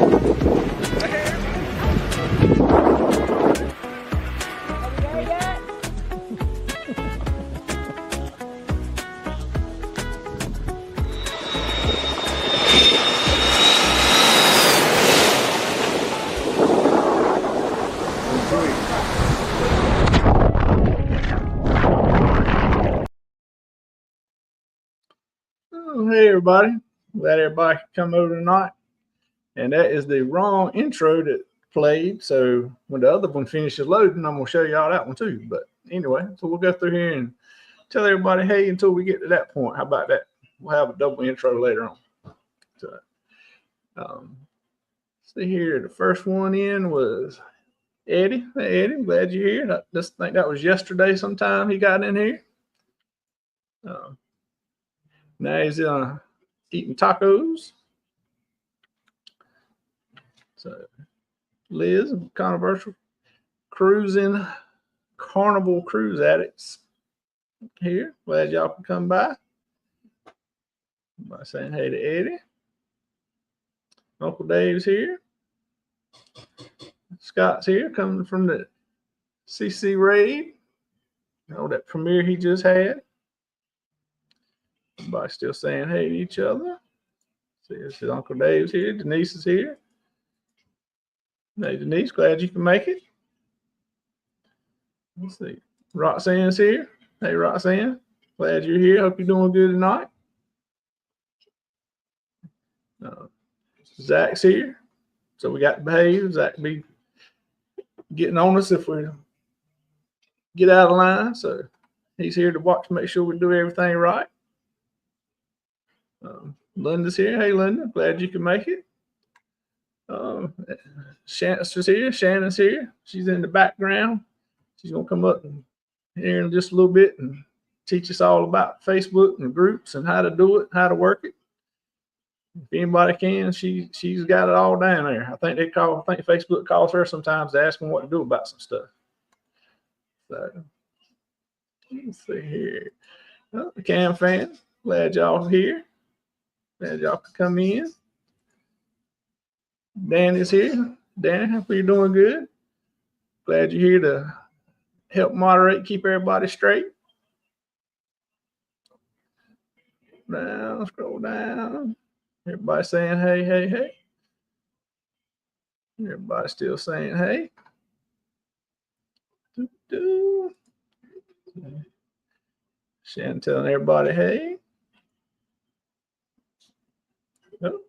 Hey everybody, glad everybody could come over tonight. And that is the wrong intro that played. So when the other one finishes loading, I'm gonna show y'all that one too. But anyway, so we'll go through here and tell everybody hey until we get to that point. How about that? We'll have a double intro later on. So see here, the first one in was Eddie. Hey Eddie, I'm glad you're here. I just think that was yesterday sometime he got in here. Now he's eating tacos. So Liz, controversial cruising carnival cruise addicts here. Glad y'all can come by saying hey to Eddie. Uncle Dave's here. Scott's here, coming from the CC raid. Oh, that premiere he just had. Everybody still saying hey to each other. See, this is Uncle Dave's here. Denise is here. Hey, Denise, glad you can make it. Let's see. Roxanne's here. Hey, Roxanne, glad you're here. Hope you're doing good tonight. Zach's here. So we got to behave. Zach be getting on us if we get out of line. So he's here to watch, make sure we do everything right. Linda's here. Hey, Linda, glad you can make it. Shannon's here. Shannon's here. She's in the background. She's going to come up and here in just a little bit and teach us all about Facebook and groups and how to do it, how to work it. If anybody can, she's got it all down there. I think Facebook calls her sometimes to ask them what to do about some stuff. So let's see here. Oh, the Cam fan, glad y'all here. Glad y'all could come in. Dan is here. Dan, hope you're doing good. Glad you're here to help moderate, keep everybody straight. Now, scroll down. Everybody saying hey, hey, hey. Everybody still saying hey. Shannon telling everybody hey. Oh,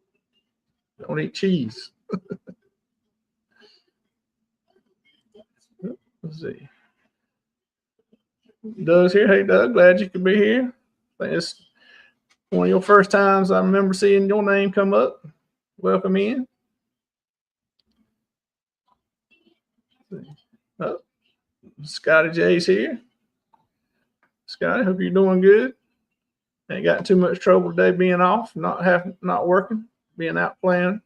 don't eat cheese. Let's see. Doug's here. Hey, Doug, glad you could be here. I think it's one of your first times I remember seeing your name come up. Welcome in. Oh, Scotty J's here. Scotty, hope you're doing good. Ain't got too much trouble today being off, not working, being out playing.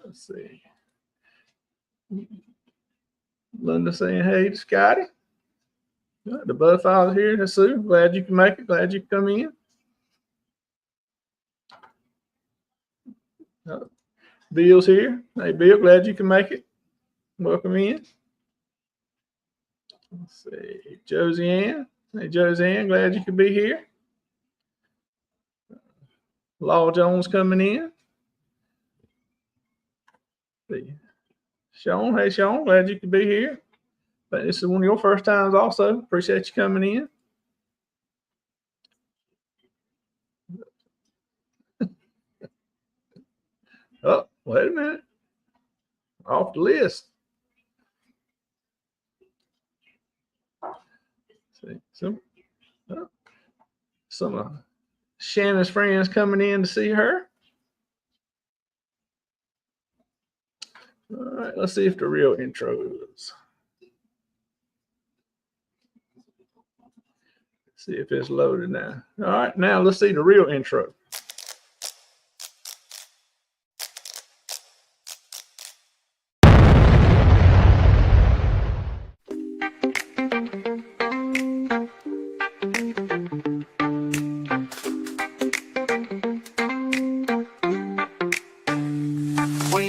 Let's see. Linda saying hey to Scotty. The Butterflies here. That's Sue. Glad you can make it. Glad you can come in. Bill's here. Hey, Bill. Glad you can make it. Welcome in. Let's see. Josie Ann. Hey, Josie Ann. Glad you could be here. Law Jones coming in. Let's see. Sean. Hey, Sean. Glad you could be here. But this is one of your first times also. Appreciate you coming in. Oh, wait a minute. Off the list. See, some of Shannon's friends coming in to see her. All right, let's see if the real intro is. See if it's loaded now. All right, now let's see the real intro.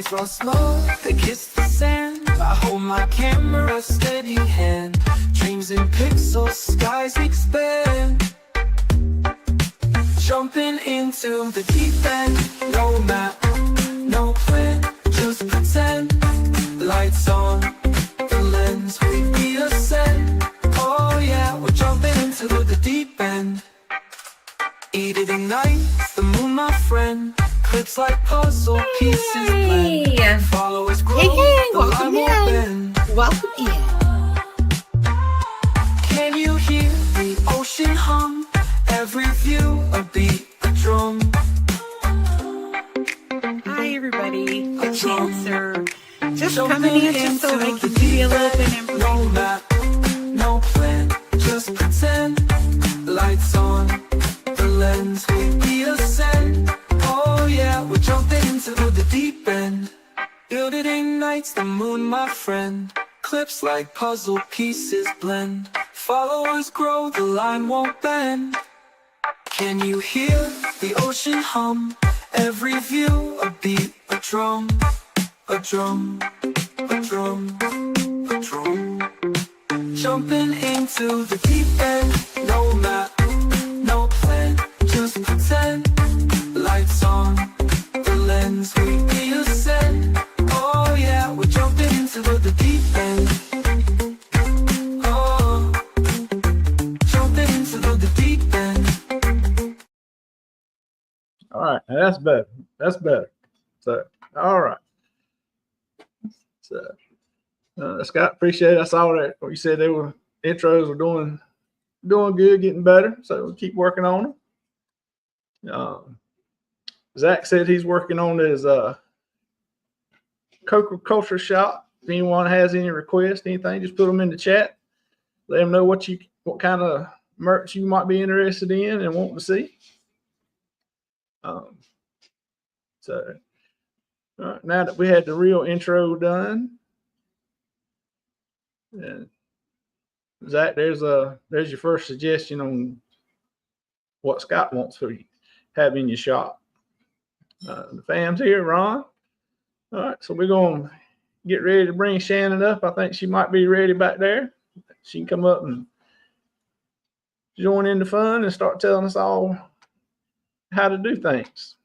Waves run slow, they kiss the sand. I hold my camera steady hand. Dreams in pixels, skies expand. Jumping into the deep end. No map, no plan, just pretend. Lights on, the lens, we ascend. Oh yeah, we're jumping into the deep end. Eat it ignite, the moon my friend. Clips like puzzle pieces blend. Followers grow, the line won't bend. Welcome in. Can you hear the ocean hum? Every view a beat, a drum. Hi everybody, A it's drum. Cancer. Just coming at you so I can give you a little bit of information. No map, no plan, just pretend. Lights on, the lens, we ascend. Oh yeah, we're jumping into the deep end. Building ignites the moon, my friend. Clips like puzzle pieces blend. Followers grow, the line won't bend. Can you hear the ocean hum? Every view a beat, a drum. A drum, a drum, a drum. Jumping into the deep end. No map, no plan, just pretend. Lights on, the lens, we ascend. Oh yeah, we're jumping into the deep end. Oh, jumping into the deep end. All right, now that's better. That's better. So, all right. So, Scott, appreciate it. I saw that what you said they were intros were doing good, getting better. So we'll keep working on them. Zach said he's working on his cocoa culture shop. If anyone has any requests, anything, just put them in the chat. Let them know what kind of merch you might be interested in and want to see. So all right, now that we had the real intro done, and Zach, there's your first suggestion on what Scott wants for you have in your shop. The fam's here, Ron. All right, so we're gonna get ready to bring Shannon up. I think she might be ready back there. She can come up and join in the fun and start telling us all how to do things.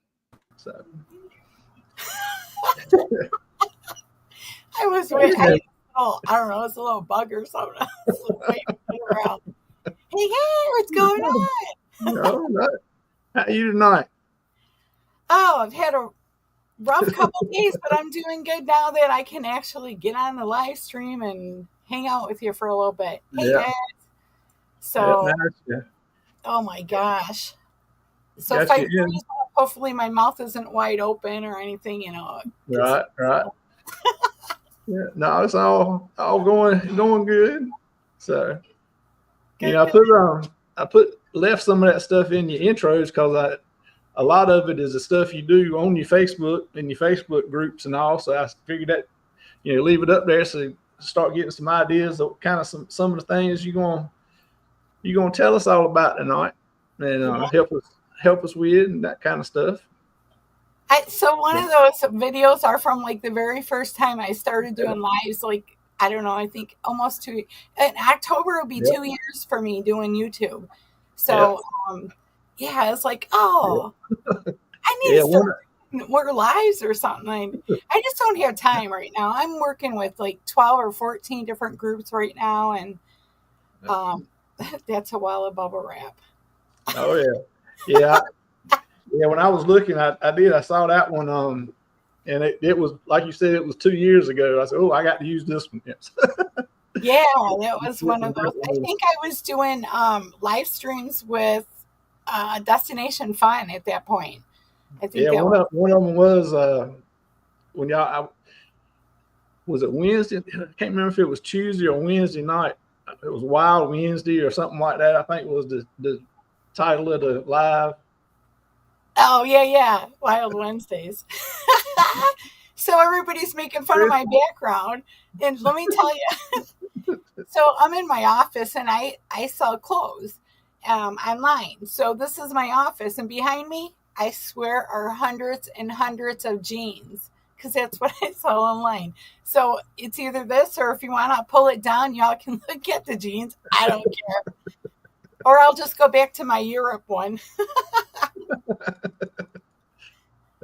So I was waiting. I don't know, it's a little bug or something. I was waiting around. Hey, what's going on? all right. How are you tonight? Oh, I've had a rough couple days, but I'm doing good now that I can actually get on the live stream and hang out with you for a little bit. Hey, Yeah. guys. So, Yeah. oh my gosh. So Got if I you in. freeze up, hopefully my mouth isn't wide open or anything, you know. Right. Yeah, no, it's all going good. So, you know, I left some of that stuff in your intros because a lot of it is the stuff you do on your Facebook and your Facebook groups and all. So I figured that, you know, leave it up there so you start getting some ideas of kind of some of the things you're gonna tell us all about tonight and help us with and that kind of stuff. So one of those videos are from like the very first time I started doing lives, like, I don't know, I think almost in October will be 2 years for me doing YouTube. So, it's like, I need to start more lives or something. I just don't have time right now. I'm working with like 12 or 14 different groups right now. And that's a while above a wrap. Oh, yeah. Yeah. Yeah, when I was looking, I saw that one, and it was like you said, it was 2 years ago. I said, "Oh, I got to use this one." Yes. Yeah, that was one of those. I think I was doing live streams with Destination Fun at that point. I think one of them was when was it Wednesday? I can't remember if it was Tuesday or Wednesday night. It was Wild Wednesday or something like that. I think was the title of the live. Oh, yeah. Wild Wednesdays. So everybody's making fun of my background. And let me tell you, so I'm in my office and I sell clothes online. So this is my office. And behind me, I swear, are hundreds and hundreds of jeans because that's what I saw online. So it's either this, or if you want to pull it down, y'all can look at the jeans. I don't care. Or I'll just go back to my Europe one.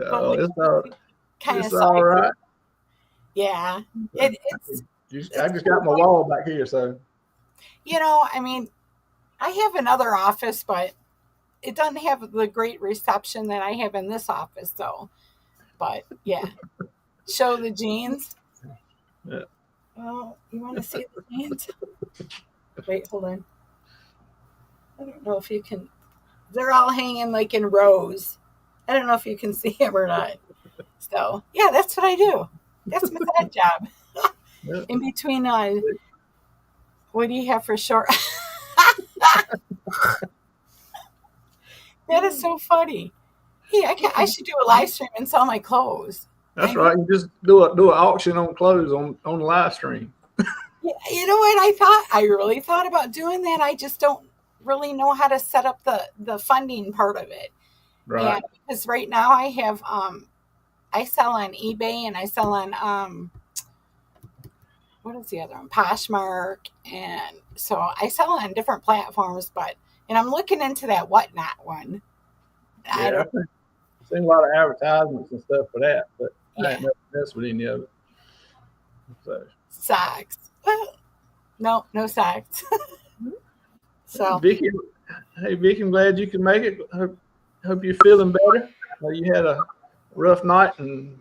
Oh, Kind it's of all right. Yeah. I just got my wall back here, so. I mean, I have another office, but it doesn't have the great reception that I have in this office, though. But yeah, show the jeans. Yeah. Oh, you want to see the jeans? Wait, hold on. I don't know if you can. They're all hanging like in rows. I don't know if you can see them or not. So yeah, that's what I do. That's my side job. Yeah. In between, what do you have for short? That is so funny. Hey, I should do a live stream and sell my clothes. That's right. You just do an auction on clothes on the live stream. Yeah, you know what? I really thought about doing that. I just don't really know how to set up the funding part of it. Right. And because right now I have I sell on eBay and I sell on what is the other one? Poshmark, and so I sell on different platforms, and I'm looking into that Whatnot one. Yeah, I've seen a lot of advertisements and stuff for that, but I ain't never messed with any of it. So. Socks. Well, no socks. So Vicky, I'm glad you can make it. Hope you're feeling better. You had a rough night and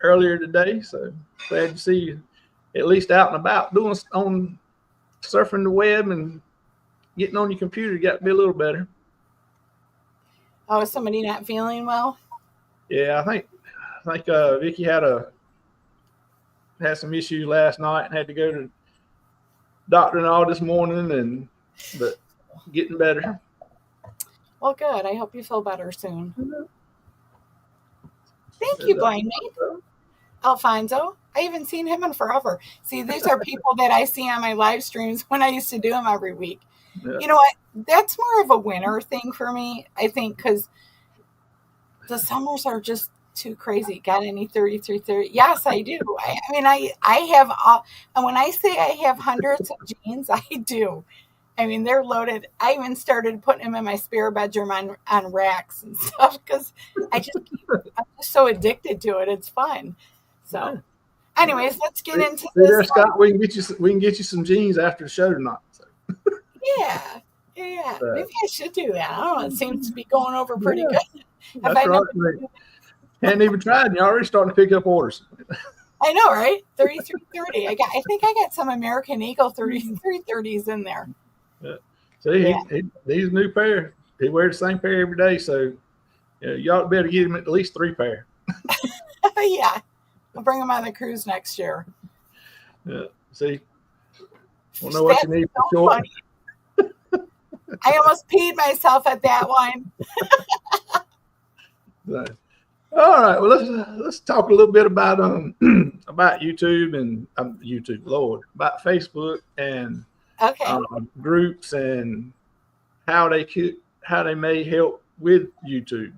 earlier today, so glad to see you at least out and about doing on surfing the web and getting on your computer. You got to be a little better. Oh, is somebody not feeling well? Yeah, I think Vicky had some issues last night and had to go to the doctor and all this morning, but getting better. Well, good. I hope you feel better soon. Thank you, Blind Mate. Alfonso. I haven't seen him in forever. See, these are people that I see on my live streams when I used to do them every week. Yeah. You know what? That's more of a winter thing for me, I think, because the summers are just too crazy. Got any 33, 30? Yes, I do. I mean, I have all, and when I say I have hundreds of jeans, I do. I mean, they're loaded. I even started putting them in my spare bedroom on racks and stuff because I'm just so addicted to it. It's fun. So, anyways, let's get into this. There, Scott, we can get you some jeans after the show tonight. So. Yeah. Maybe I should do that. I don't know. It seems to be going over pretty good. That's right. Hadn't even tried, and you're already starting to pick up orders. I know, right? 3330. I think I got some American Eagle 3330s in there. Yeah. See, these new pair. He wears the same pair every day, so y'all better get him at least 3 pair. Yeah, I'll bring them on the cruise next year. Yeah. See, we'll know what you need for sure. I almost peed myself at that one. So, all right. Well, let's talk a little bit about about YouTube and about Facebook and groups and how they may help with YouTube.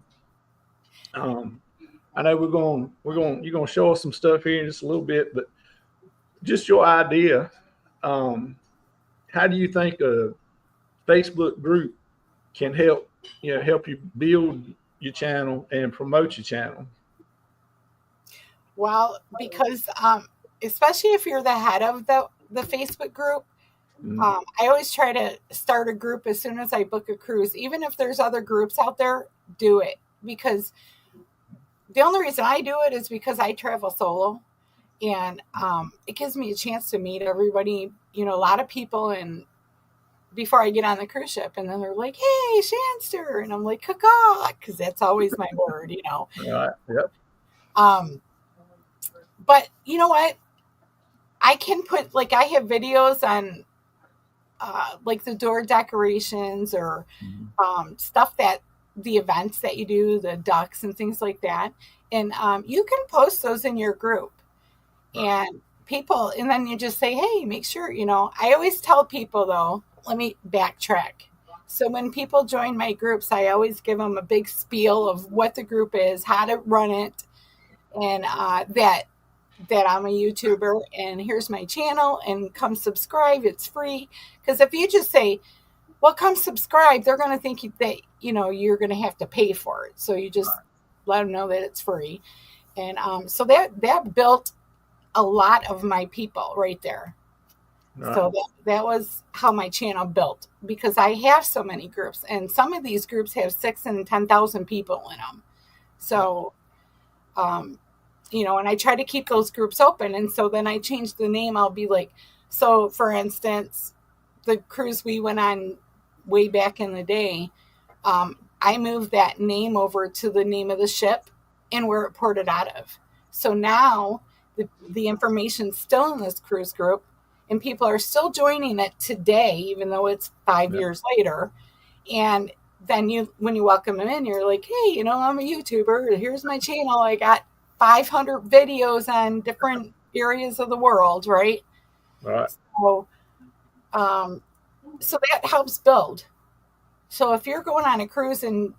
I know you're gonna show us some stuff here in just a little bit, but just your idea. How do you think a Facebook group can help you build your channel and promote your channel? Well, because especially if you're the head of the Facebook group, I always try to start a group as soon as I book a cruise. Even if there's other groups out there, do it. Because the only reason I do it is because I travel solo. And it gives me a chance to meet everybody, a lot of people, and before I get on the cruise ship, and then they're like, "Hey, Shanster," and I'm like, "Caw," because that's always my word, Right. Yep. But you know what? I can put I have videos on the door decorations or stuff that the events that you do, the ducks and things like that, and you can post those in your group, and people, and then you just say, "Hey, make sure." I always tell people though. Let me backtrack. So when people join my groups, I always give them a big spiel of what the group is, how to run it, and that I'm a YouTuber and here's my channel and come subscribe. It's free. Because if you just say, well, come subscribe, they're going to think that, you're going to have to pay for it. So you just let them know that it's free. And so that built a lot of my people right there. Right. So that was how my channel built, because I have so many groups, and some of these groups have 6,000 and 10,000 people in them. So, and I try to keep those groups open. And so then I change the name. I'll be like, so for instance, the cruise we went on way back in the day, I moved that name over to the name of the ship and where it ported out of. So now the information's still in this cruise group, and people are still joining it today, even though it's 5 years later. And then when you welcome them in, you're like, hey, I'm a YouTuber. Here's my channel. I got 500 videos on different areas of the world, right? Right. So, so that helps build. So if you're going on a cruise and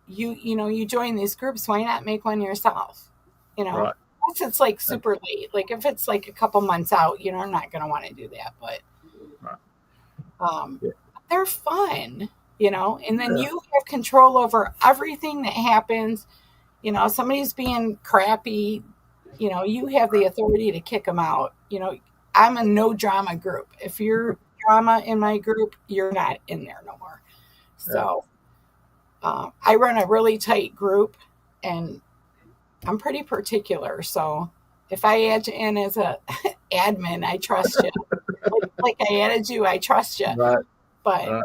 you join these groups, why not make one yourself? Right. Unless it's like super late. Like if it's like a couple months out, I'm not going to want to do that. But they're fun, and then you have control over everything that happens. Somebody's being crappy, you have the authority to kick them out. I'm a no drama group. If you're drama in my group, you're not in there no more. So I run a really tight group, and I'm pretty particular. So if I add you in as a admin, I trust you. like I added you, I trust you. Right. But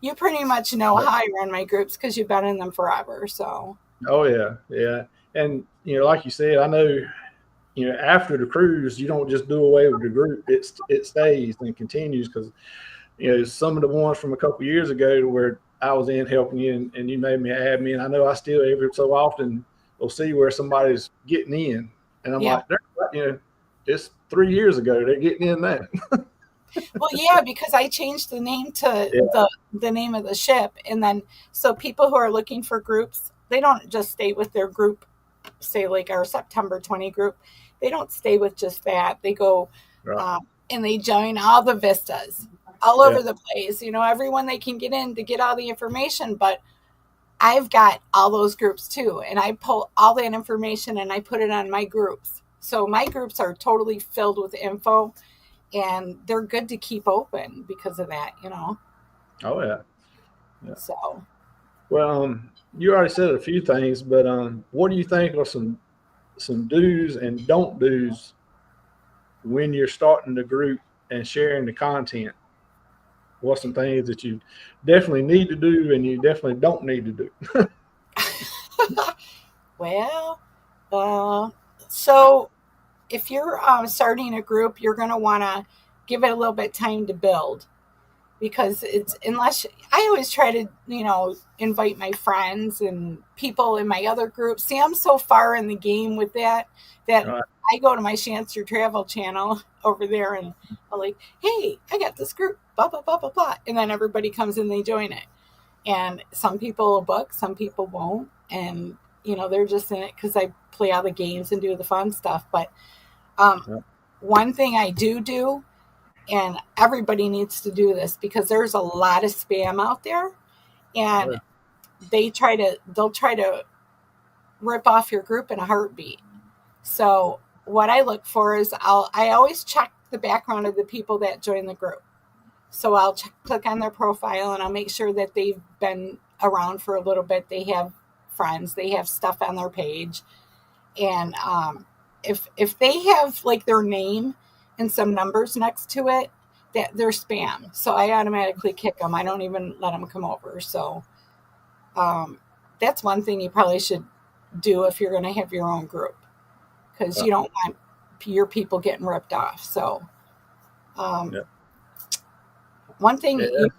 you pretty much know how I run my groups because you've been in them forever. So. Oh yeah. And like you said, I know, after the cruise, you don't just do away with the group. It stays and continues, because some of the ones from a couple years ago where I was in helping you and you made me admin. I know I still every so often will see where somebody's getting in, and I'm like, it's 3 years ago they're getting in that. Well, yeah, because I changed the name to the name of the ship, and then so people who are looking for groups, they don't just stay with their group, say like our September 20 group. They don't stay with just that. They go and they join all the vistas all over the place. Everyone they can get in to get all the information. But I've got all those groups too, and I pull all that information and I put it on my groups. So my groups are totally filled with info, and they're good to keep open because of that. Oh yeah. So. Well, you already said a few things, but what do you think are some do's and don't do's when you're starting the group and sharing the content? What's some things that you definitely need to do and you definitely don't need to do? Well, so if you're starting a group, you're going to want to give it a little bit of time to build, because I always try to, invite my friends and people in my other groups. See, I'm so far in the game with that I go to my Chance Your Travel channel over there and I'm like, hey, I got this group, blah, blah, blah, blah, blah. And then everybody comes in, they join it. And some people will book, some people won't. And, they're just in it because I play all the games and do the fun stuff. But one thing I do, and everybody needs to do this because there's a lot of spam out there, and they'll try to rip off your group in a heartbeat. So what I look for is I always check the background of the people that join the group. So I'll click on their profile and I'll make sure that they've been around for a little bit. They have friends, they have stuff on their page. And if they have like their name and some numbers next to it, that they're spam. So I automatically kick them. I don't even let them come over. So that's one thing you probably should do if you're going to have your own group, because you don't want your people getting ripped off. So one thing you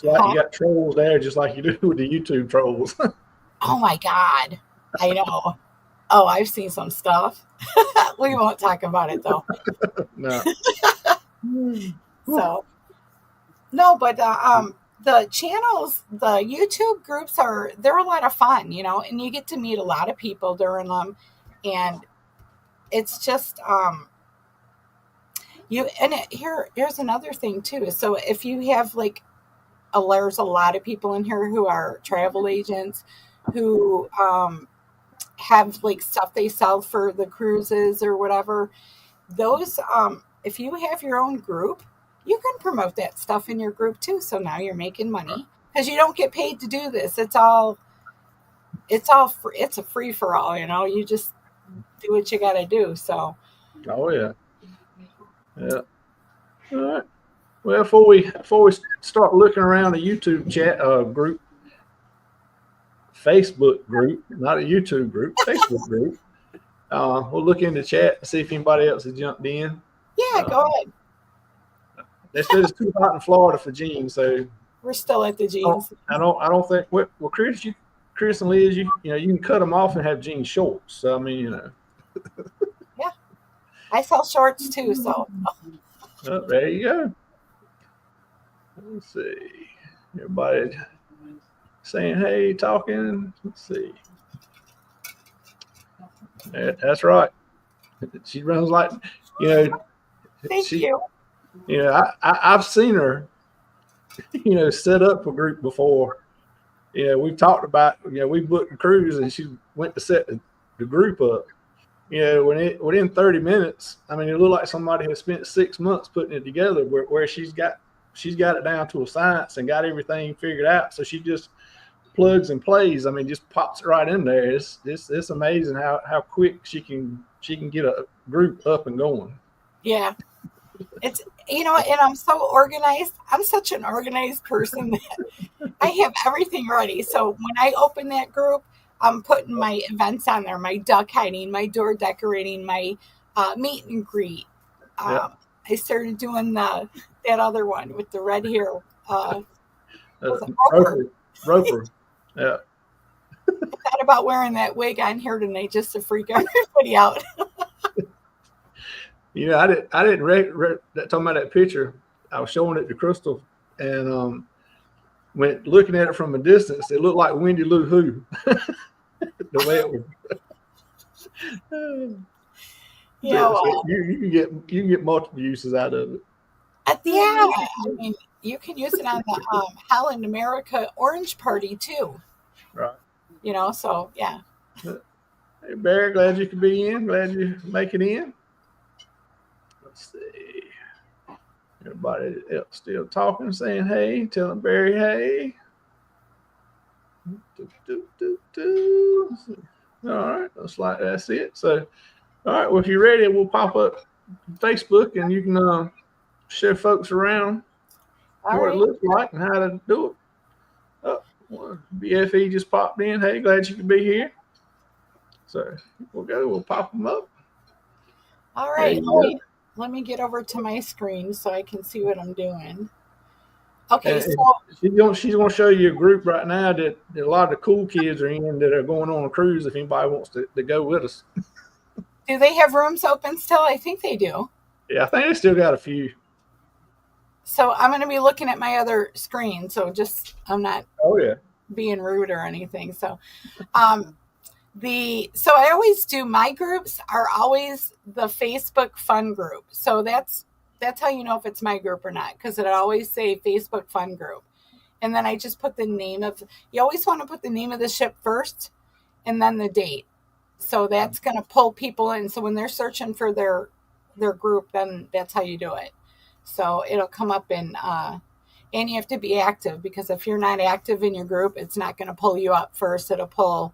got trolls there, just like you do with the YouTube trolls. Oh my God, I know. Oh, I've seen some stuff. We won't talk about it though. No. So, no, but the channels, the YouTube groups they're a lot of fun, and you get to meet a lot of people during them. And it's just here's another thing too. So if you have like there's a lot of people in here who are travel agents who have like stuff they sell for the cruises or whatever. Those if you have your own group, you can promote that stuff in your group too. So now you're making money because you don't get paid to do this. It's all free. It's a free for all, you just do what you got to do. So Oh yeah. Yeah. All right. Well, before we start looking around the YouTube chat group, Facebook group, not a YouTube group, Facebook group. We'll look in the chat and see if anybody else has jumped in. Yeah, go ahead. They said it's too hot in Florida for jeans, so we're still at the jeans. I don't think. Well, Chris and Liz, you can cut them off and have jean shorts. So I mean, Yeah, I sell shorts too. So there you go. Let's see. Everybody saying hey, talking. Let's see. That's right. She runs like, Thank you. I've seen her, set up a group before. We've talked about, we booked a cruise and she went to set the group up. Within 30 minutes, I mean, it looked like somebody had spent 6 months putting it together where she's got it down to a science and got everything figured out. So she just plugs and plays. I mean, just pops it right in there. It's amazing how quick she can get a group up and going. Yeah. It's, and I'm so organized. I'm such an organized person that I have everything ready. So when I open that group, I'm putting my events on there, my duck hiding, my door decorating, my meet and greet. I started doing that other one with the red hair. Roper. Yeah. I thought about wearing that wig on here tonight just to freak everybody out. I didn't talking about that picture. I was showing it to Crystal, and when looking at it from a distance, it looked like Wendy Lou Who. The way it was. Yeah, you can get multiple uses out of it. Yeah, I mean, you can use it on the Holland America Orange Party too. Right. So yeah. Hey Barry, glad you could be in. Glad you make it in. Let's see. Everybody else still talking, saying hey, telling Barry hey. All right, looks like that's it. So, all right, well, if you're ready, we'll pop up Facebook and you can show folks around what it looks like and how to do it. Well, BFE just popped in. Hey, glad you could be here. So we'll pop them up. All right, let me get over to my screen so I can see what I'm doing. Okay, so she's gonna show you a group right now that a lot of the cool kids are in that are going on a cruise. If anybody wants to go with us, do they have rooms open still? I think they do. Yeah, I think they still got a few. So I'm going to be looking at my other screen. So I'm not being rude or anything. So, so I always do, my groups are always the Facebook fun group. So that's how you know if it's my group or not, because it always say Facebook fun group. And then I just put the name you always want to put the name of the ship first and then the date. So that's going to pull people in. So when they're searching for their group, then that's how you do it. So it'll come up and you have to be active, because if you're not active in your group, it's not going to pull you up first. It'll pull,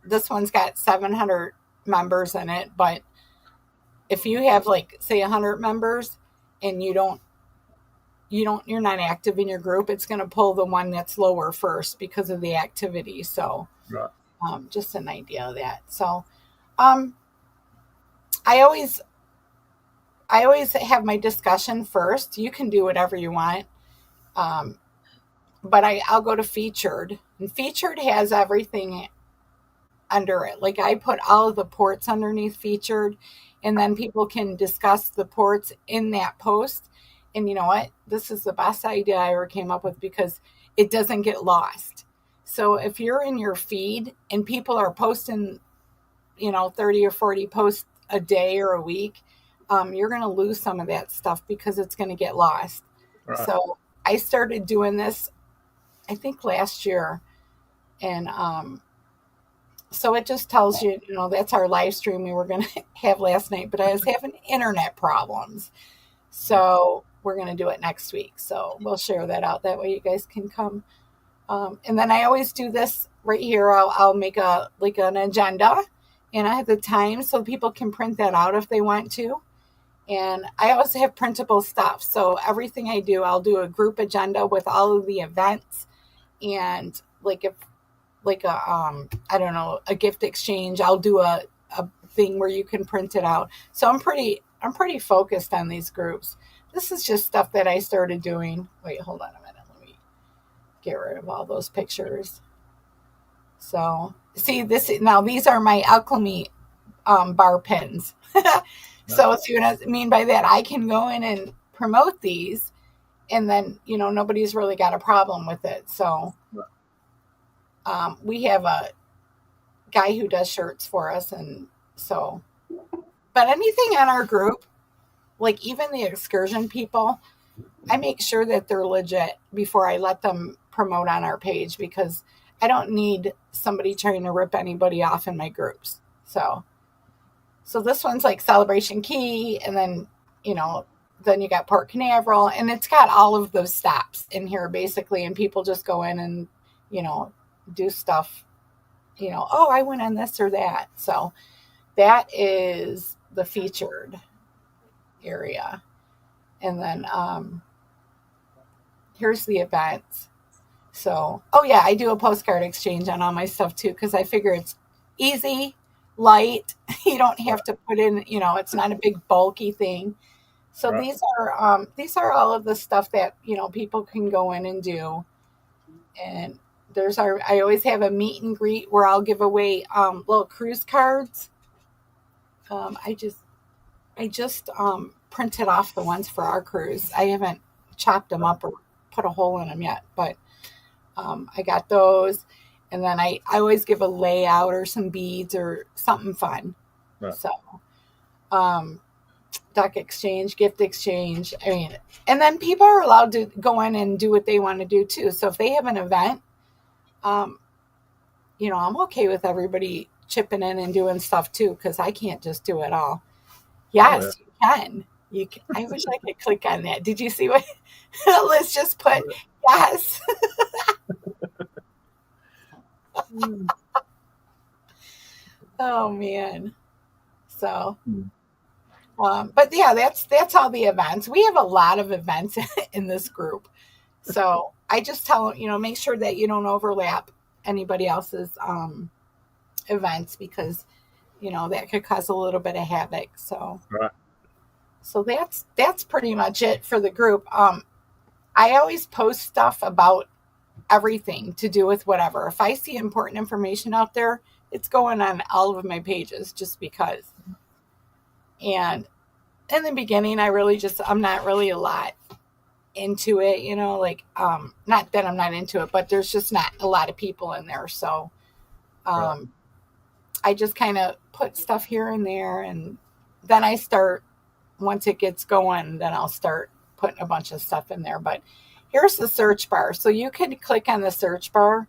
this one's got 700 members in it, but if you have like say 100 members and you're not active in your group, it's going to pull the one that's lower first because of the activity. So just an idea of that. So I always have my discussion first. You can do whatever you want. But I'll go to featured, and featured has everything under it. Like I put all of the ports underneath featured, and then people can discuss the ports in that post. And you know what? This is the best idea I ever came up with, because it doesn't get lost. So if you're in your feed and people are posting 30 or 40 posts a day or a week, you're going to lose some of that stuff because it's going to get lost. Right. So I started doing this, I think last year. And so it just tells you, that's our live stream we were going to have last night, but I was having internet problems. So we're going to do it next week. So we'll share that out. That way you guys can come. And then I always do this right here. I'll make an agenda, and I have the time so people can print that out if they want to. And I also have printable stuff. So everything I do, I'll do a group agenda with all of the events, and a gift exchange. I'll do a thing where you can print it out. So I'm pretty focused on these groups. This is just stuff that I started doing. Wait, hold on a minute. Let me get rid of all those pictures. So see this now. These are my alchemy bar pins. So see what I mean by that? I can go in and promote these, and then nobody's really got a problem with it. So we have a guy who does shirts for us, and so. But anything on our group, like even the excursion people, I make sure that they're legit before I let them promote on our page, because I don't need somebody trying to rip anybody off in my groups. So this one's like Celebration Key, and then, then you got Port Canaveral, and it's got all of those stops in here basically, and people just go in and, do stuff, oh, I went on this or that. So that is the featured area. And then here's the events. So, oh yeah, I do a postcard exchange on all my stuff too, because I figure it's easy, light. You don't have to put in, it's not a big bulky thing. So Right. These are all of the stuff that, people can go in and do. And I always have a meet and greet where I'll give away little cruise cards. I just printed off the ones for our cruise. I haven't chopped them up or put a hole in them yet, but I got those. And then I always give a layout or some beads or something fun. Right. So, duck exchange, gift exchange. I mean, and then people are allowed to go in and do what they want to do too. So if they have an event, I'm okay with everybody chipping in and doing stuff too, because I can't just do it all. Yes, you can. You can. I wish I could click on that. Did you see what Liz just put? Yes. Oh man. So, but yeah, that's all the events. We have a lot of events in this group. So I just tell them, make sure that you don't overlap anybody else's events, because that could cause a little bit of havoc. So Right. So that's pretty much it for the group. I always post stuff about everything to do with whatever. If I see important information out there, it's going on all of my pages just because. And in the beginning, I'm not really a lot into it, not that I'm not into it, but there's just not a lot of people in there. So I just kind of put stuff here and there, and then once it gets going, then I'll start putting a bunch of stuff in there. But here's the search bar. So you can click on the search bar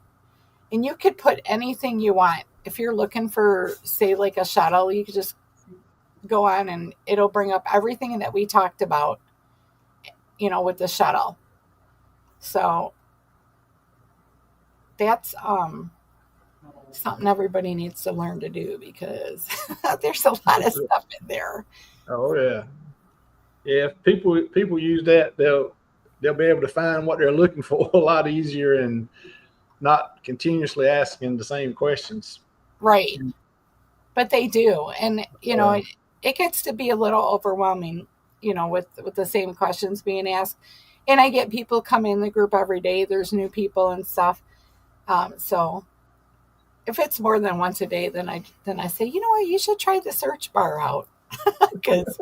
and you could put anything you want. If you're looking for, say, like a shuttle, you could just go on and it'll bring up everything that we talked about, with the shuttle. So that's something everybody needs to learn to do, because there's a lot of stuff in there. Oh yeah. Yeah, if people use that, they'll be able to find what they're looking for a lot easier and not continuously asking the same questions. Right. But they do. And, it gets to be a little overwhelming, with the same questions being asked. And I get people come in the group every day. There's new people and stuff. So if it's more than once a day, then I say, you should try the search bar out, because,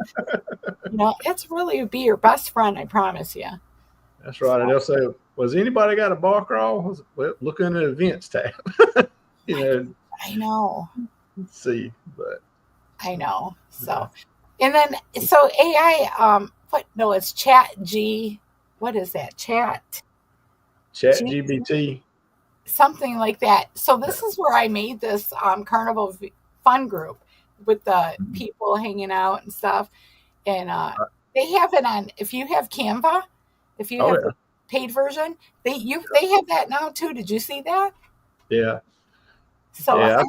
it's really be your best friend. I promise you. That's right. And they'll say, "Was anybody got a bar crawl?" Well, look in the events tab. I know. Let's see. But I know. yeah. So, and then, so AI, what, no, it's Chat G, what is that? Chat G, GBT. something like that. So Yeah. this is where I made this Carnival Fun group with the Mhm. people hanging out and stuff. And they have it on, if you have Canva, if you Oh have yeah, the paid version, they have that now too. Did you see that? yeah, So yeah. I've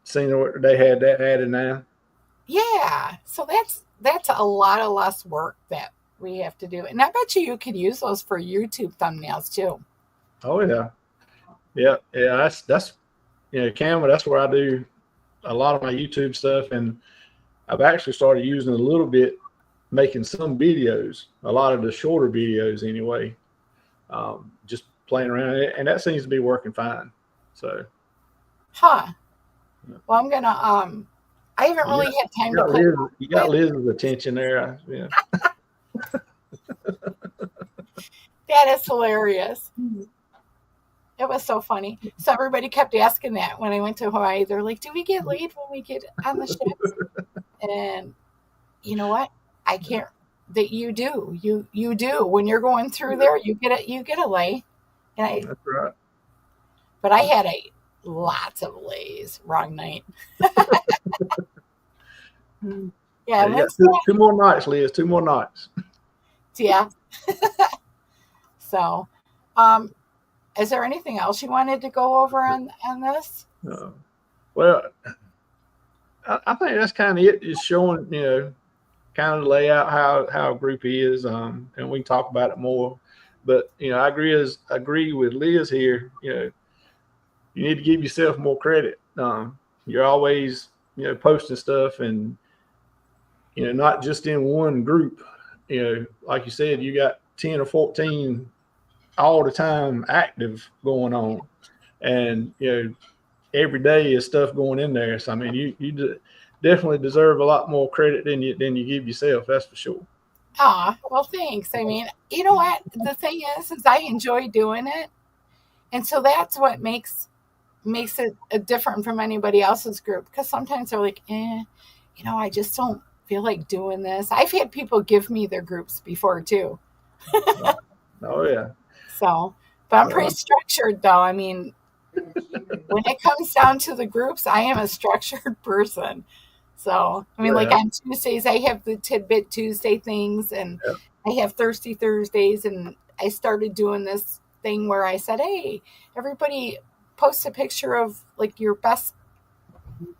seen what they had that added now. yeah, so that's a lot of less work that we have to do. And I bet you could use those for YouTube thumbnails too. Oh yeah, yeah, yeah. That's Canva. That's where I do a lot of my YouTube stuff, and I've actually started using it a little bit, making some videos, a lot of the shorter videos anyway. Just playing around, and that seems to be working fine. So Huh. yeah. Well, I'm gonna I haven't you really got had time to play you with got it. Liz's attention there. Yeah, That is hilarious. It was so funny. So everybody kept asking that when I went to Hawaii. They're like, "Do we get laid when we get on the ships?" And you know what? I can't. That you do. You do. When you're going through there, you get a lay. And I that's right. but I had a lots of lays wrong night. Yeah, Yeah, you got once that, two more nights, Liz. Two more nights. yeah. So, um, is there anything else you wanted to go over on this? Uh, well, I think that's kind of it. Is showing kind of lay out how a group is, and we can talk about it more. But I agree with Liz here. You need to give yourself more credit. You're always posting stuff, and not just in one group. Like you said, you got 10 or 14 all the time active going on, and every day is stuff going in there. So I mean, you definitely deserve a lot more credit than you give yourself. That's for sure. Ah, well, thanks. I mean, you know what? The thing is I enjoy doing it, and so that's what makes it different from anybody else's group. Because sometimes they're like, I just don't feel like doing this. I've had people give me their groups before too. Right. Oh yeah. So, but I'm pretty Uh, structured though. I mean, when it comes down to the groups, I am a structured person. So, I mean, like yeah. on Tuesdays, I have the Tidbit Tuesday things, and Yeah. I have Thirsty Thursdays, and I started doing this thing where I said, hey, everybody post a picture of like your best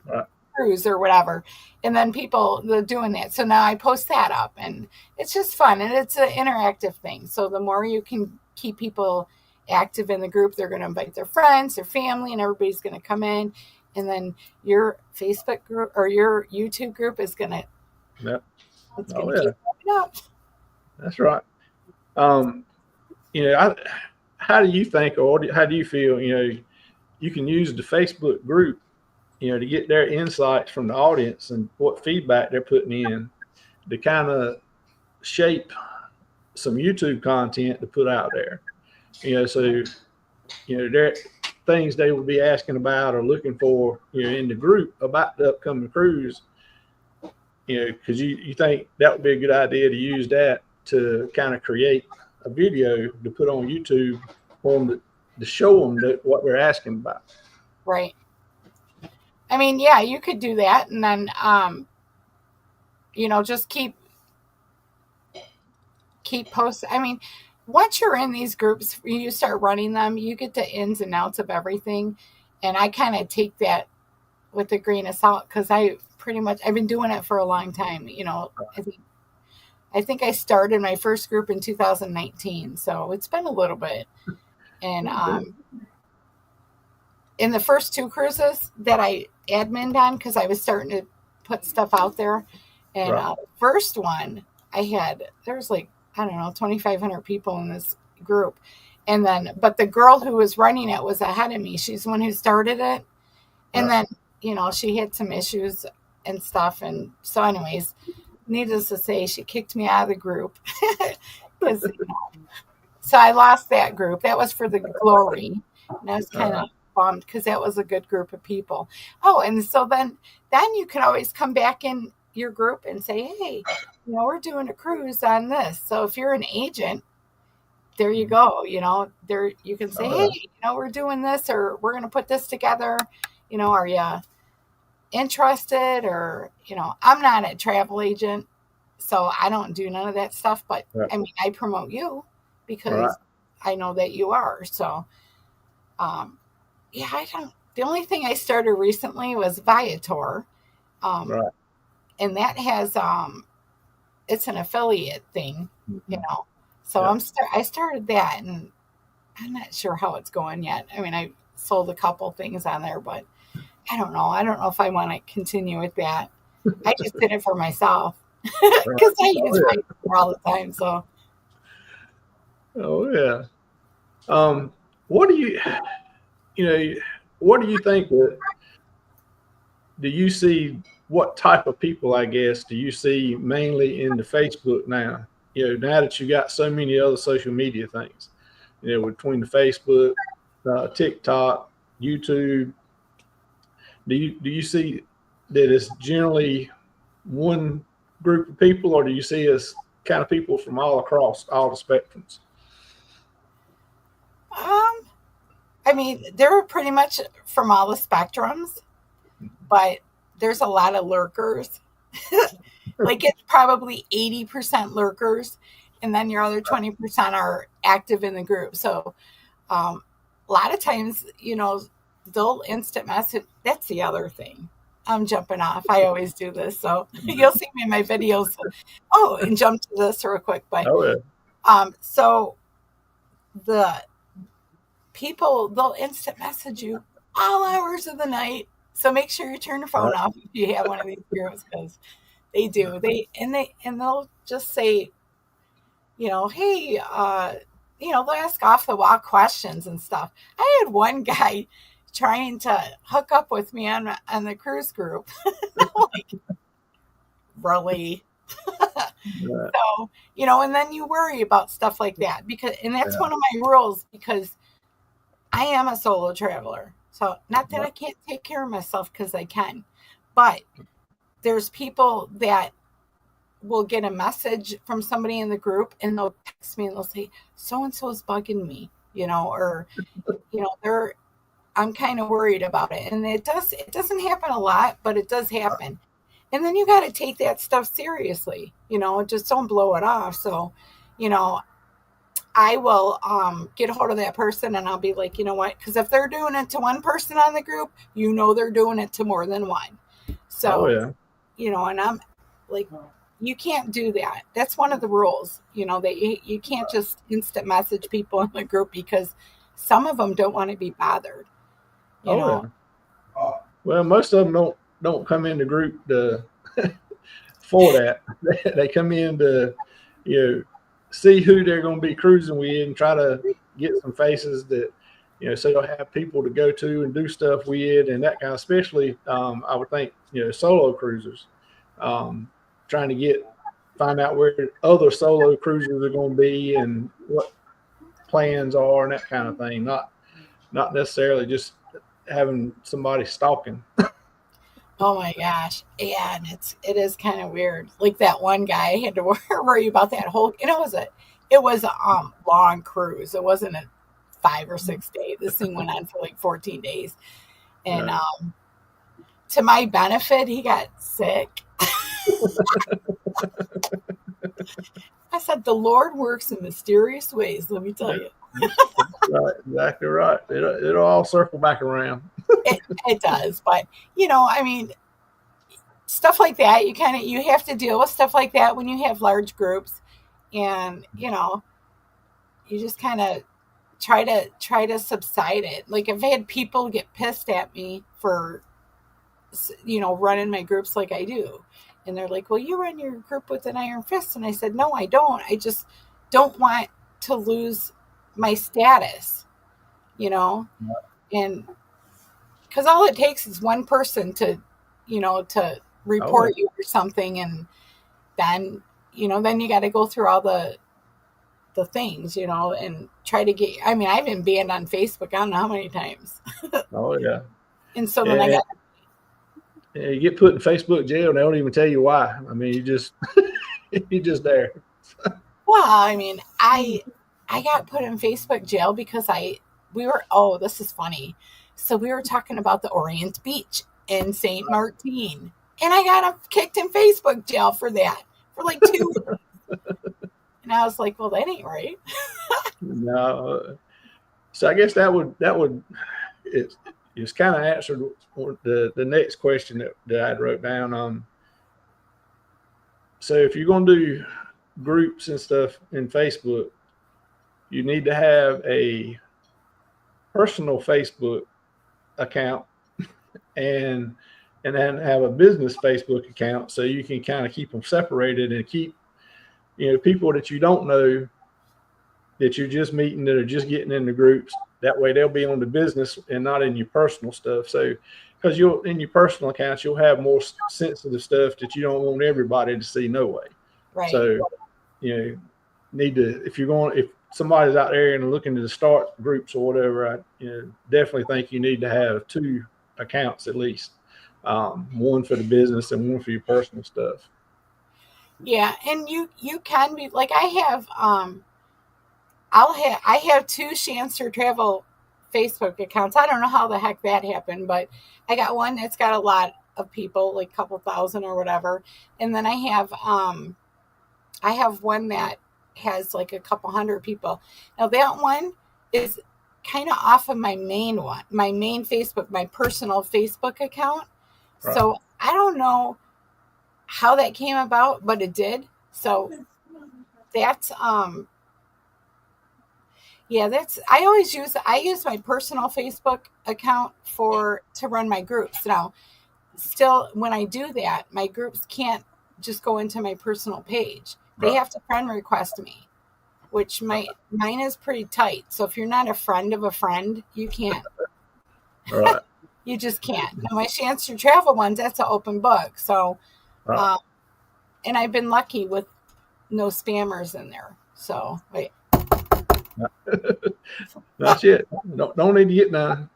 Right. cruise or whatever. And then people they're doing that. So now I post that up, and it's just fun, and it's an interactive thing. So the more you can keep people active in the group, they're going to invite their friends, their family, and everybody's going to come in. And then your Facebook group or your YouTube group is going to, Yeah. it's going Oh to yeah. keep going up. That's right. Um, how do you think, or how do you feel? You can use the Facebook group, to get their insights from the audience and what feedback they're putting in to kind of shape some YouTube content to put out there. So there are things they will be asking about or looking for, in the group about the upcoming cruise. Because you think that would be a good idea to use that to kind of create a video to put on YouTube for them to show them what they're asking about. Right. I mean, yeah, you could do that. And then, just keep posting. I mean, once you're in these groups, you start running them, you get the ins and outs of everything. And I kind of take that with a grain of salt because I've been doing it for a long time. I think I started my first group in 2019, so it's been a little bit. And in the first two cruises that I adminned on, because I was starting to put stuff out there, and Right. first one there's like, I don't know, 2,500 people in this group. And then, but the girl who was running it was ahead of me. She's the one who started it. And Right. then, she had some issues and stuff. And so, anyways, needless to say, she kicked me out of the group. 'Cause, so I lost that group. That was for the glory. And I was kind of bummed because that was a good group of people. Oh, and so then you can always come back in your group and say, hey, we're doing a cruise on this. So if you're an agent, there you go. There you can say, hey, we're doing this, or we're going to put this together. Are you interested? Or, I'm not a travel agent, so I don't do none of that stuff. But Right. I mean, I promote you because Right. I know that you are. So, yeah, the only thing I started recently was Viator. Right. And that has, it's an affiliate thing, Mhm. So Yeah. I started that, and I'm not sure how it's going yet. I mean, I sold a couple things on there, but I don't know. I don't know if I want to continue with that. I just did it for myself Right. because I Oh use yeah. my all the time. So, Oh yeah. What do what do you think that do you see what type of people, I guess, do you see mainly in the Facebook now? Now that you got so many other social media things, between the Facebook, TikTok, YouTube, do you see that it's generally one group of people, or do you see us kind of people from all across all the spectrums? um, I mean, they're pretty much from all the spectrums, but there's a lot of lurkers. Like it's probably 80% lurkers, and then your other 20% are active in the group. So a lot of times, they'll instant message. That's the other thing. I'm jumping off. I always do this. So you'll see me in my videos. Oh, and jump to this real quick. But Oh yeah. so the people, they'll instant message you all hours of the night. So make sure you turn your phone off if you have one of these groups, because they do. They'll just say, hey, they'll ask off the wall questions and stuff. I had one guy trying to hook up with me on the cruise group. Like, really? Right. So, and then you worry about stuff like that and that's Yeah. one of my rules, because I am a solo traveler. So not that I can't take care of myself, because I can, but there's people that will get a message from somebody in the group, and they'll text me and they'll say, so and so is bugging me, or they're I'm kind of worried about it. And it doesn't happen a lot, but it does happen. And then you got to take that stuff seriously, just don't blow it off. So, you know, I will get a hold of that person, and I'll be like, you know what? Because if they're doing it to one person on the group, they're doing it to more than one. Oh So, yeah. and I'm like, you can't do that. That's one of the rules, that you can't just instant message people in the group, because some of them don't want to be bothered, you Oh know. yeah. Well, most of them don't come in the group for that. They come in to see who they're going to be cruising with and try to get some faces that so they'll have people to go to and do stuff with and that kind of. Especially, I would think solo cruisers, trying to find out where other solo cruisers are going to be and what plans are and that kind of thing. Not necessarily just having somebody stalking. Oh my gosh. Yeah, and it is kind of weird. Like that one guy, I had to worry about that whole, it was a long cruise. It wasn't a 5 or 6 day. This thing went on for like 14 days. And Right. To my benefit, he got sick. I said, the Lord works in mysterious ways, let me tell you. Right, exactly right. It'll all circle back around. It does. But, I mean, stuff like that, you have to deal with stuff like that when you have large groups. And, you just kind of try to subside it. Like if I had people get pissed at me for, running my groups like I do, and they're like, well, you run your group with an iron fist. And I said, no, I don't. I just don't want to lose my status, and because all it takes is one person to, to Oh, report you or something. And then, then you got to go through all the the things, you know, and try to get. I mean, I've been banned on Facebook. I don't know how many times. Oh yeah. And so then I And, got. and you get put in Facebook jail, and they don't even tell you why. I mean, you just you're just there. Well, I mean, I got put in Facebook jail because we were, oh, this is funny. So we were talking about the Orient Beach in St. Martin, and I got kicked in Facebook jail for that for like 2 weeks. And I was like, well, that ain't right. No. So I guess that would it's kind of answered the next question that I wrote down. So if you're gonna do groups and stuff in Facebook, you need to have a personal Facebook account and then have a business Facebook account, so you can kind of keep them separated and keep, people that you don't know, that you're just meeting, that are just getting in the groups. That way they'll be on the business and not in your personal stuff. So because in your personal accounts, you'll have more sensitive stuff that you don't want everybody to see, no way. Right. So need to, if somebody's out there and looking to start groups or whatever, I definitely think you need to have 2 accounts at least, one for the business and one for your personal stuff. Yeah, and you can be like, I have 2 Shancer Travel Facebook accounts. I don't know how the heck that happened, but I got one that's got a lot of people, like a couple thousand or whatever, and then I have one that has like a couple hundred people. Now that one is kind of off of my main Facebook, my personal Facebook account. Right. So I don't know how that came about, but it did. So that's I use my personal Facebook account to run my groups. Now, still, when I do that, my groups can't just go into my personal page. They have to friend request me, which mine is pretty tight. So if you're not a friend of a friend, you can't. Right. You just can't. Now, my Chance to Travel ones, that's an open book. So, and I've been lucky with no spammers in there. So, wait. That's it. Don't need to get none.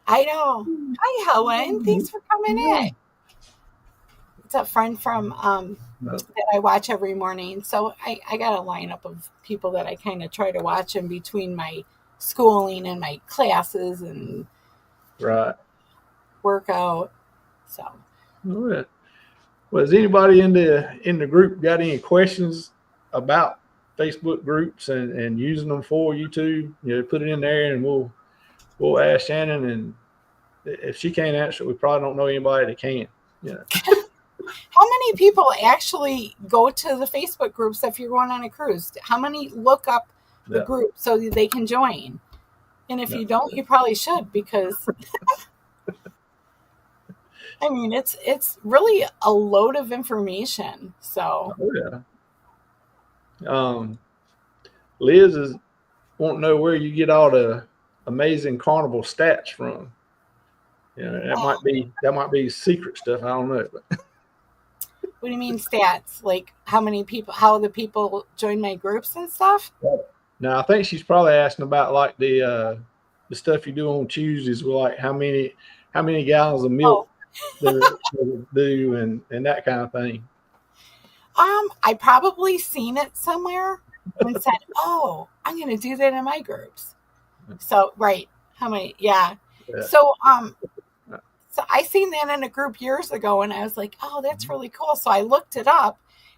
I know. Hi, Helen. Thanks for coming in. It's a friend from that I watch every morning. So I got a lineup of people that I kind of try to watch in between my schooling and my classes and workout. So. All right. Well, has anybody in the group got any questions about Facebook groups and using them for YouTube? Put it in there, and we'll ask Shannon, and if she can't answer it, we probably don't know anybody that can. How many people actually go to the Facebook groups if you're going on a cruise? How many look up the group so that they can join? And if you don't, you probably should, because I mean, it's really a load of information. So Liz won't know where you get all the amazing Carnival stats from. That might be secret stuff. I don't know. But. What do you mean stats? Like how the people join my groups and stuff? No, I think she's probably asking about like the stuff you do on Tuesdays, with like how many gallons of milk they do and that kind of thing. I probably seen it somewhere and said, "Oh, I'm going to do that in my groups." So how many? Yeah. So So I seen that in a group years ago, and I was like, "Oh, that's really cool." So I looked it up,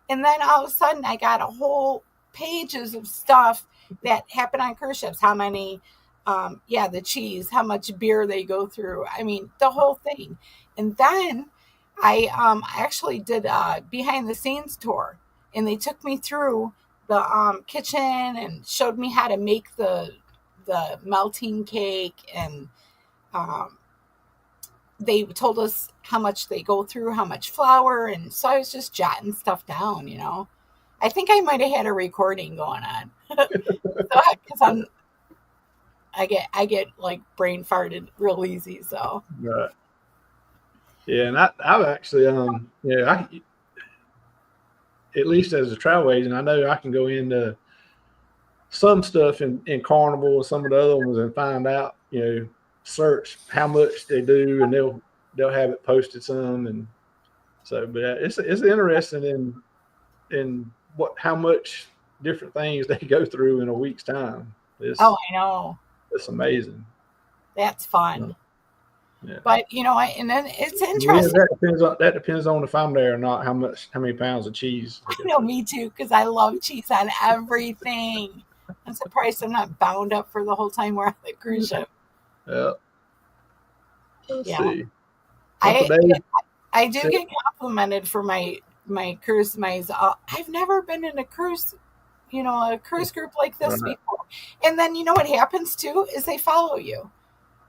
and then all of a sudden, I got a whole pages of stuff that happened on cruise ships. How many? The cheese. How much beer they go through. I mean, the whole thing. And then I actually did a behind the scenes tour, and they took me through the kitchen and showed me how to make the melting cake, and they told us how much they go through, how much flour, and so I was just jotting stuff down. I think I might have had a recording going on, because I get like brain farted real easy. So and I've actually I, at least as a travel agent, I know I can go into some stuff in Carnival or some of the other ones and find out, search how much they do, and they'll have it posted some, and so. But it's interesting in how much different things they go through in a week's time. I know. It's amazing. That's fun. Yeah. But and then it's interesting. Yeah, that depends on if I'm there or not. How many pounds of cheese? I know, me too, because I love cheese on everything. I'm surprised I'm not bound up for the whole time we're on the cruise ship. Yeah. Let's see. I do get complimented for my cruise. I've never been in a cruise, a cruise group like this before. And then what happens too is they follow you,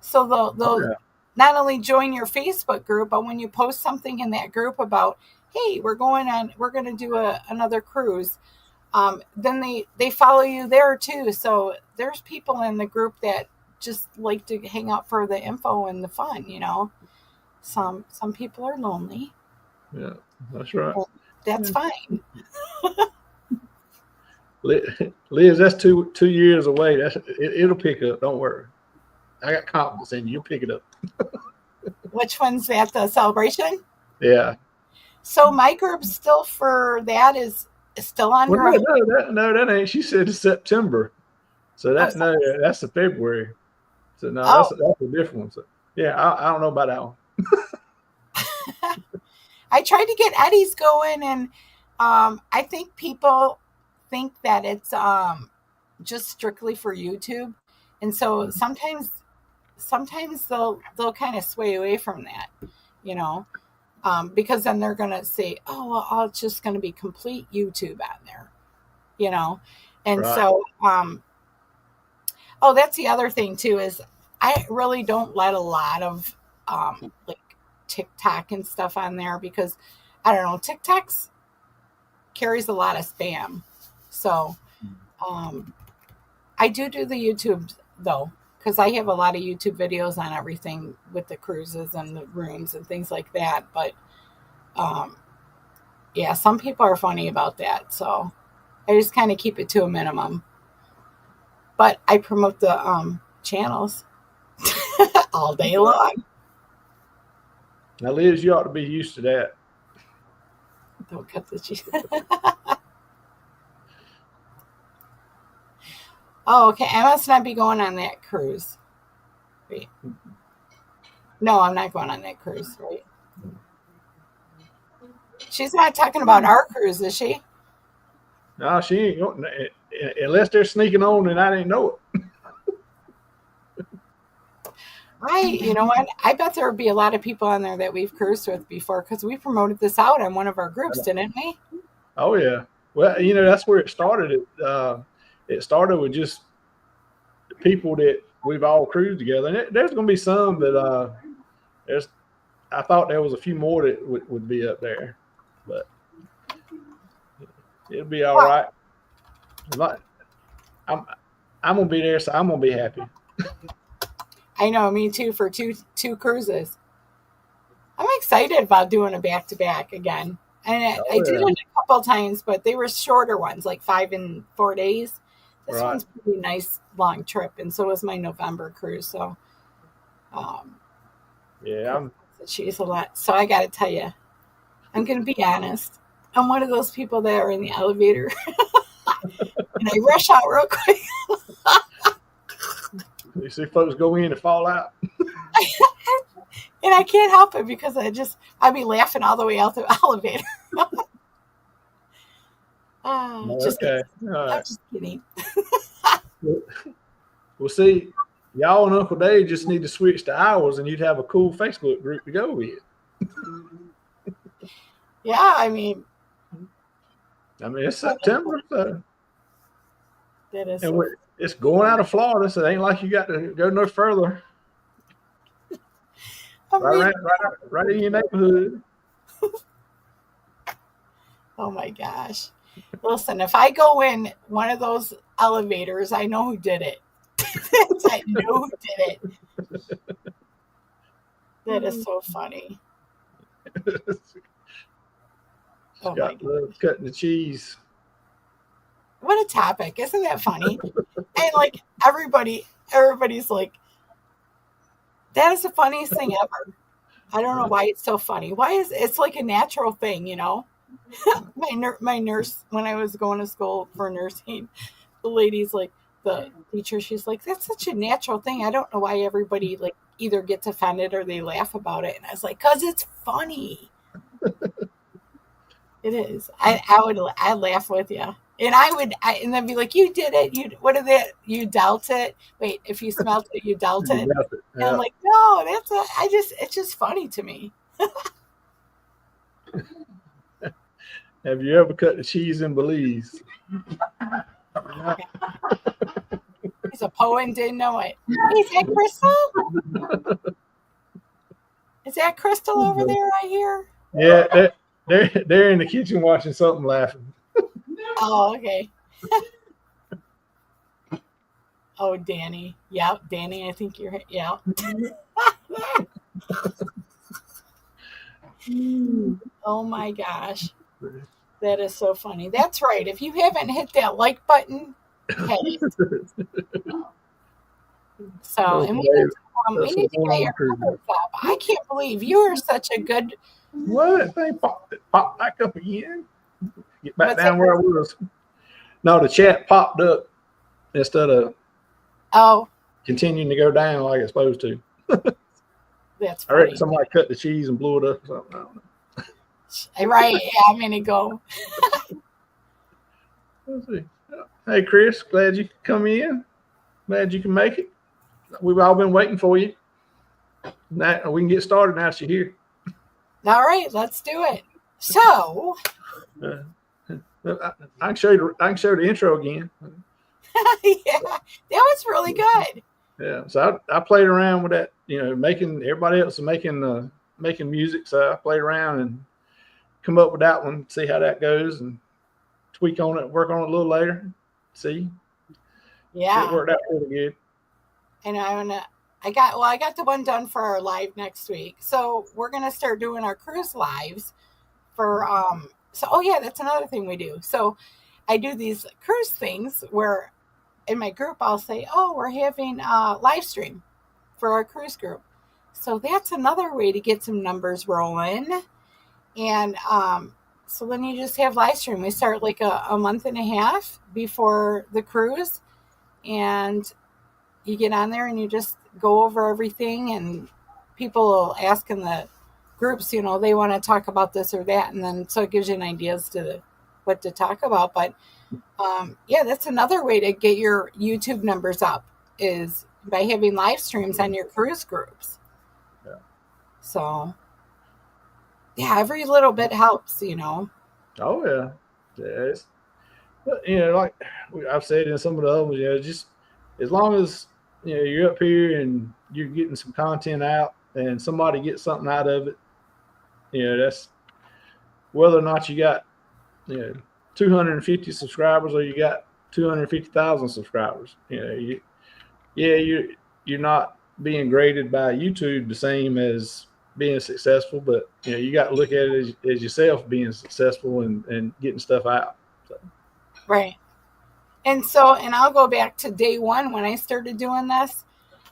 so they'll not only join your Facebook group, but when you post something in that group about, hey, we're going to do another cruise, then they follow you there too. So there's people in the group that just like to hang out for the info and the fun. Some people are lonely. Yeah, that's right. But that's fine. Liz, that's 2 years away. It'll pick up. Don't worry. I got confidence in you. You'll pick it up. Which one's that? The celebration? Yeah. So my group still for that is still on. Well, no, that ain't. She said it's September. So that's the February. So no, that's a different one. So yeah, I don't know about that one. I tried to get Eddie's going, and I think people think that it's just strictly for YouTube, and so sometimes they'll kind of sway away from that, because then they're gonna say, oh, well, it's just gonna be complete YouTube on there, and right. So that's the other thing too, is I really don't let a lot of like TikTok and stuff on there, because I don't know, TikTok's carries a lot of spam. So I do the YouTube though, because I have a lot of YouTube videos on everything with the cruises and the rooms and things like that. But yeah, some people are funny about that, so I just kind of keep it to a minimum. But I promote the channels all day long. Now, Liz, you ought to be used to that. Don't cut the cheese. Oh, okay. I must not be going on that cruise. Wait. No, I'm not going on that cruise, right? She's not talking about our cruise, is she? No, she ain't going. Unless they're sneaking on and I didn't know it. You know what? I bet there would be a lot of people on there that we've cruised with before, because we promoted this out on one of our groups, didn't we? Oh, yeah. Well, that's where it started. It started with just people that we've all cruised together. And there's going to be some that I thought there was a few more that would be up there. But it'll be all right. I'm going to be there, so I'm going to be happy. I know, me too, for two cruises. I'm excited about doing a back-to-back again. And I did it a couple times, but they were shorter ones, like 5 and 4 days. This one's a pretty nice long trip, and so was my November cruise. So, yeah, she's a lot. So I got to tell you, I'm going to be honest. I'm one of those people that are in the elevator, and I rush out real quick. You see folks go in and fall out. And I can't help it, because I'd be laughing all the way out the elevator. Just okay. kidding. All right. I'm just kidding. Well, see, y'all and Uncle Dave just need to switch to ours, and you'd have a cool Facebook group to go with. Yeah, I mean, it's September, so that is. And it's going out of Florida, so it ain't like you got to go no further. Right in your neighborhood. Oh my gosh. Listen, if I go in one of those elevators, I know who did it. I know who did it. That is so funny. Got love cutting the cheese. What a topic. Isn't that funny? And like everybody's like, that is the funniest thing ever. I don't know why it's so funny. Why is it's like a natural thing, you know? My nurse, when I was going to school for nursing, the lady's like, the teacher, she's like, that's such a natural thing. I don't know why everybody like either gets offended or they laugh about it. And I was like, because it's funny. It is. I'd laugh with you. And and then be like, you did it. What is it? You dealt it. Wait, if you smelt it, you dealt it. And I'm Yeah. like, no, it's just funny to me. Have you ever cut the cheese in Belize? He's a poet and didn't know it. Is that Crystal? Is that Crystal over there I hear? Yeah, they're in the kitchen watching something, laughing. Oh, okay. Oh, Danny. Yeah, Danny, I think you're, yeah. Oh my gosh. That is so funny. That's right. If you haven't hit that like button, hit it. So, and we need to get your numbers up. I can't believe you are such a good. What? That thing popped back up again. Get back What's down that? where I was. No, the chat popped up instead of Oh, continuing to go down like it's supposed to. that's I reckon funny. somebody cut the cheese and blew it up or something. I don't know. Right. Yeah, I'm going to go. Let's see. Hey, Chris, glad you could come in. Glad you can make it. We've all been waiting for you. Now we can get started now that you're here. All right, let's do it. So, I can show you. I can show the intro again. yeah, that was really good. Yeah. So I played around with that. You know, making everybody else is making music. So I played around and come up with that one. See how that goes and tweak on it. Work on it a little later. See. Yeah. It worked out really good. And I got the one done for our live next week. So we're gonna start doing our cruise lives for oh yeah, that's another thing we do. So I do these cruise things where in my group I'll say, oh, we're having a live stream for our cruise group. So that's another way to get some numbers rolling. And so then you just have live stream. We start like a month and a half before the cruise, and you get on there and you just go over everything, and people will ask in the groups, you know, they want to talk about this or that, and then so it gives you an idea as to what to talk about. But yeah, that's another way to get your YouTube numbers up is by having live streams on your cruise groups. Yeah. So yeah, every little bit helps, you know. Oh yeah. Yes. But, you know, like I've said in some of the others, you know, just as long as you know you're up here and you're getting some content out and somebody gets something out of it, you know, that's whether or not you got, you know, 250 subscribers or you got 250,000 subscribers. You know, you're not being graded by YouTube the same as being successful, but you know, you got to look at it as yourself being successful and getting stuff out. So. Right. And so, and I'll go back to day one when I started doing this.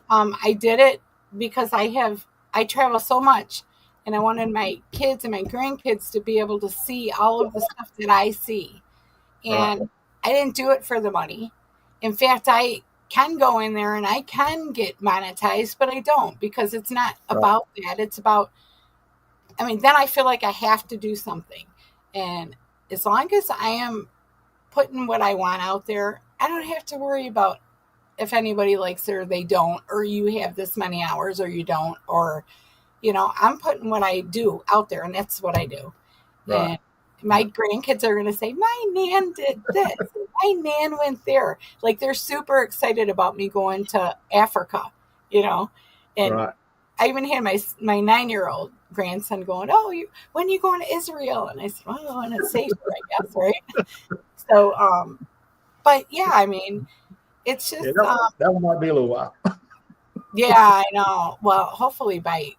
I did it because I travel so much, and I wanted my kids and my grandkids to be able to see all of the stuff that I see. And Right. I didn't do it for the money. In fact, I can go in there and I can get monetized, but I don't, because it's not about that. It's about, I mean, then I feel like I have to do something. And as long as I am putting what I want out there, I don't have to worry about if anybody likes it or they don't, or you have this many hours or you don't, or, you know, I'm putting what I do out there, and that's what I do. Right. And my grandkids are going to say, my nan did this, my nan went there. Like, they're super excited about me going to Africa, you know. And Right. I even had my 9-year-old grandson going, oh, when are you going to Israel? And I said, well, when it's safer, I guess, right? So, but yeah, I mean, it's just, Yeah, that one might be a little while. yeah, I know. Well, hopefully by,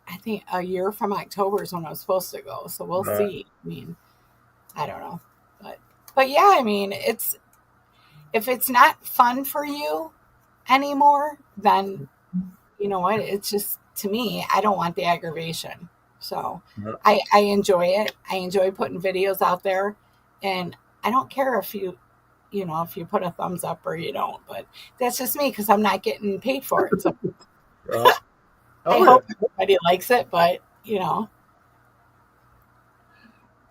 I think a year from October is when I was supposed to go. So we'll Right. see. I mean, I don't know, but But yeah, I mean, if it's not fun for you anymore, then you know what? It's just, to me, I don't want the aggravation. So Right. I enjoy it. I enjoy putting videos out there, and I don't care if you know, if you put a thumbs up or you don't, but that's just me because I'm not getting paid for it. So Right. I Oh yeah. hope everybody likes it, but you know,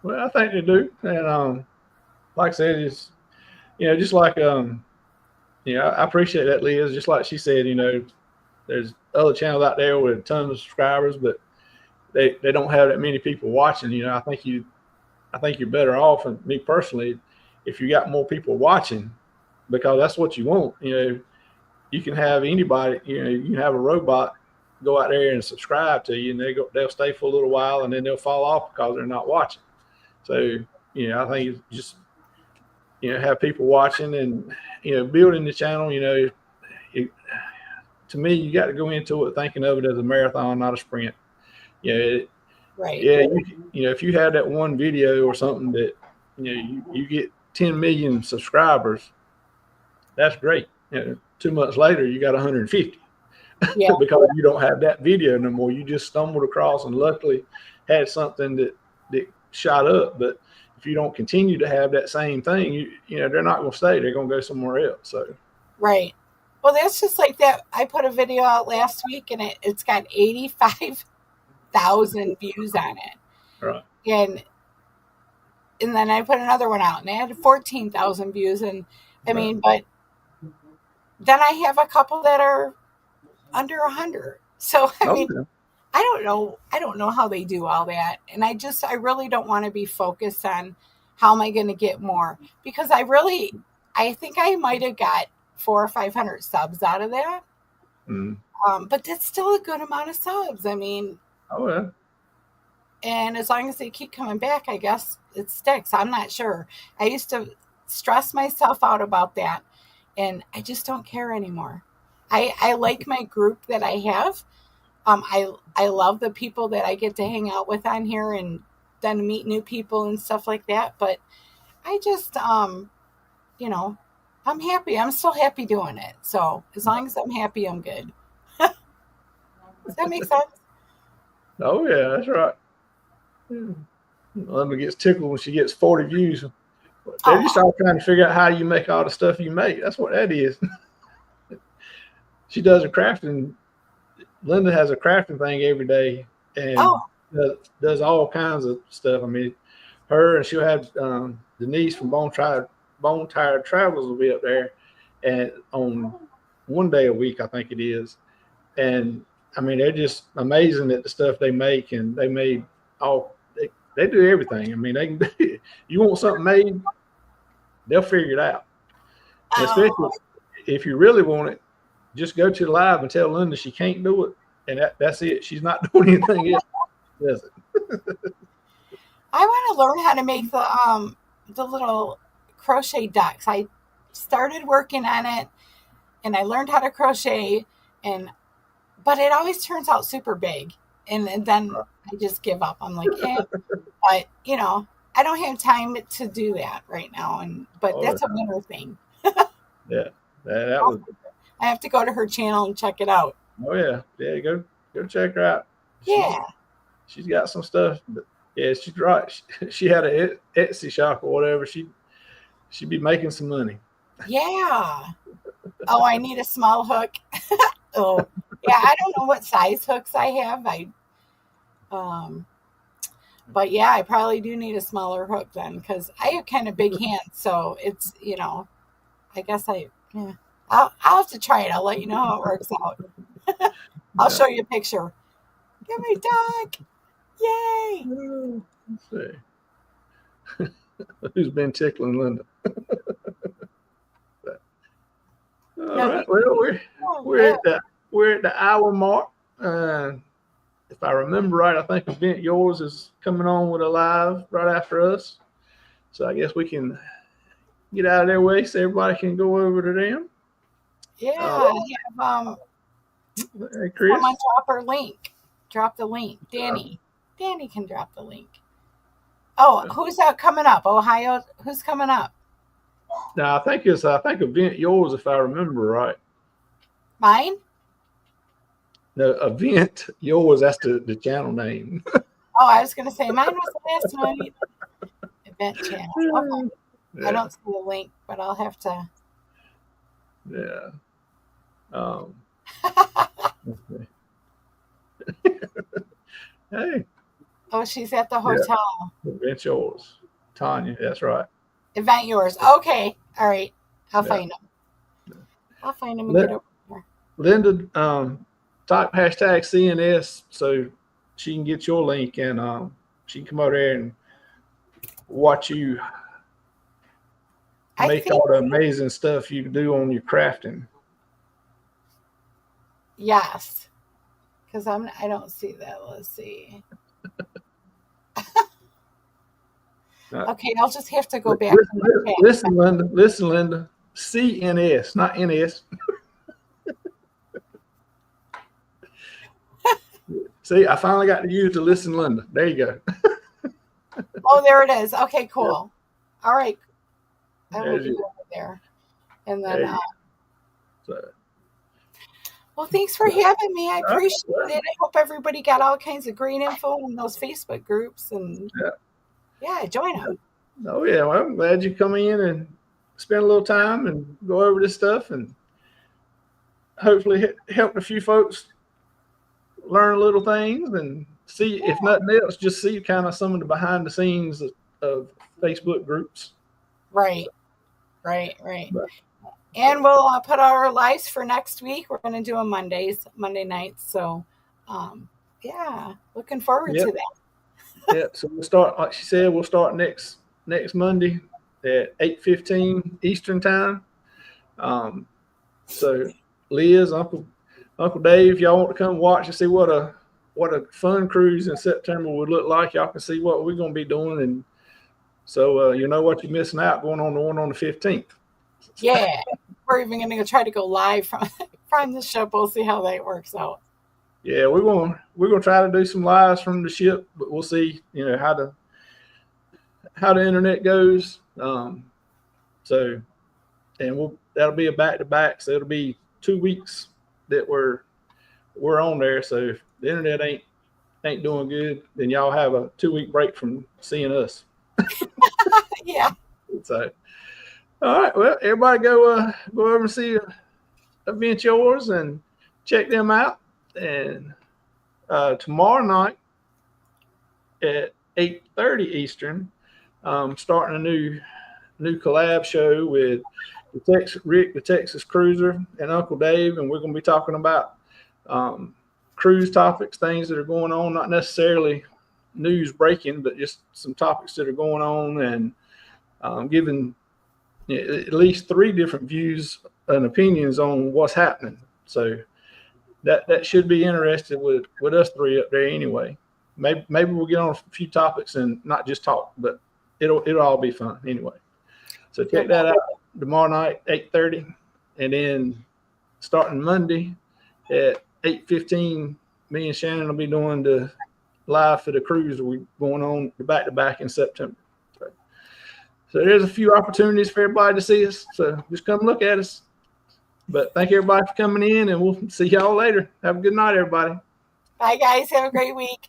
Well, I think they do, and like I said, it's just like I appreciate that, Liz. Just like she said, there's other channels out there with tons of subscribers, but they don't have that many people watching. I think you're better off, and me personally, if you got more people watching, because that's what you want. You can have anybody. You can have a robot go out there and subscribe to you, and they'll stay for a little while, and then they'll fall off because they're not watching. So I think it's just have people watching and building the channel. It, to me, you got to go into it thinking of it as a marathon, not a sprint. right? Yeah, if you had that one video or something that you get 10 million subscribers, that's great. 2 months later, you got 150 Yeah, because you don't have that video no more. You just stumbled across and luckily had something that shot up. But if you don't continue to have that same thing, they're not going to stay. They're going to go somewhere else. So right. Well, that's just like that. I put a video out last week, and it's got 85,000 views on it, right, and then I put another one out, and it had 14,000 views, and I right. mean, but then I have a couple that are under 100. So I mean, Okay. I don't know. I don't know how they do all that. And I really don't want to be focused on how am I going to get more, because I think I might have got 400 or 500 subs out of that. Mm. But that's still a good amount of subs. I mean, Oh yeah. and as long as they keep coming back, I guess it sticks. I'm not sure. I used to stress myself out about that, and I just don't care anymore. I like my group that I have. I love the people that I get to hang out with on here and then meet new people and stuff like that. But I just, you know, I'm happy. I'm still happy doing it. So as long as I'm happy, I'm good. Does that make sense? Oh yeah, that's right. Yeah. Linda gets tickled when she gets 40 views. They just Oh, start trying to figure out how you make all the stuff you make. That's what that is. She does a crafting. Linda has a crafting thing every day and oh, does all kinds of stuff. I mean, her and she'll have Denise from Bone Tired Travels will be up there, and on one day a week, I think it is. And I mean, they're just amazing at the stuff they make, and they made all they do everything. I mean, they can do, you want something made, they'll figure it out. And especially oh. if you really want it, just go to the live and tell Linda she can't do it, and that's it. She's not doing anything else. Does it? I want to learn how to make the little crochet ducks. I started working on it, and I learned how to crochet, and but it always turns out super big, and then I just give up. I'm like, eh. But I don't have time to do that right now, but Oh that's a winter thing. yeah, that was. I have to go to her channel and check it out. Oh yeah, yeah. Go check her out. Yeah. She's got some stuff. But yeah, she's right. She had a Etsy shop or whatever. She'd be making some money. Yeah. Oh, I need a small hook. Oh, yeah. I don't know what size hooks I have. Um, but yeah, I probably do need a smaller hook then because I have kind of big hands. So it's, I guess yeah. I'll have to try it. I'll let you know how it works out. I'll show you a picture. Get my dog. Yay. Let's see. Who's been tickling Linda? All right. Well, we're at the hour mark. If I remember right, I think Event Yours is coming on with a live right after us. So I guess we can get out of their way so everybody can go over to them. Yeah, I have Hey, Chris. someone drop her link. Drop the link. Danny can drop the link. Oh, who's coming up? Ohio? Who's coming up? Now I think event yours, if I remember right. Mine? The event yours, that's the channel name. Oh, I was going to say mine was last night. Event channel. Okay. Yeah. I don't see the link, but I'll have to. Yeah. Hey. Oh, she's at the hotel. Yeah. Event yours, Tanya. That's right. Event yours. Okay. All right. I'll find them. I'll find them and get over there. Linda, type hashtag CNS so she can get your link and she can come over there and watch you make all the amazing stuff you do on your crafting. Yes. Because I don't see that. Let's see. Okay, I'll just have to go back. Listen, Linda. CNS, not NS. See, I finally got to use the listen, Linda. There you go. Oh, there it is. Okay, cool. Yeah. All right. I will be over there. And then, well, thanks for having me. I appreciate it. I hope everybody got all kinds of great info in those Facebook groups and join them. Oh yeah, well, I'm glad you come in and spend a little time and go over this stuff and hopefully help a few folks learn little things and see, if nothing else, just see kind of some of the behind the scenes of Facebook groups. Right. And we'll put our lives for next week. We're going to do them Monday nights. So, looking forward to that. Yeah, so we'll start, like she said, we'll start next Monday at 8:15 Eastern time. So Liz, Uncle Dave, y'all want to come watch and see what a fun cruise in September would look like. Y'all can see what we're going to be doing, and so you know what you're missing out going on the one on the 15th. Yeah, we're even going to try to go live from the ship. We'll see how that works out. Yeah, we're gonna try to do some lives from the ship, but we'll see, how the internet goes. So, and that'll be a back-to-back. So it'll be 2 weeks that we're on there. So if the internet ain't doing good, then y'all have a 2-week break from seeing us. Yeah. So, all right. Well, everybody go over and see Event Yours and check them out. And tomorrow night at 8:30 Eastern, starting a new collab show with Rick, the Texas Cruiser, and Uncle Dave, and we're going to be talking about cruise topics, things that are going on, not necessarily news breaking, but just some topics that are going on, and giving at least 3 different views and opinions on what's happening. So that should be interesting with us 3 up there anyway. Maybe we'll get on a few topics and not just talk, but it'll all be fun anyway. So check that out tomorrow night, 8:30, and then starting Monday at 8:15, me and Shannon will be doing the live for the cruise. We're going on the back-to-back in September. So there's a few opportunities for everybody to see us. So just come look at us. But thank everybody for coming in, and we'll see y'all later. Have a good night, everybody. Bye, guys. Have a great week.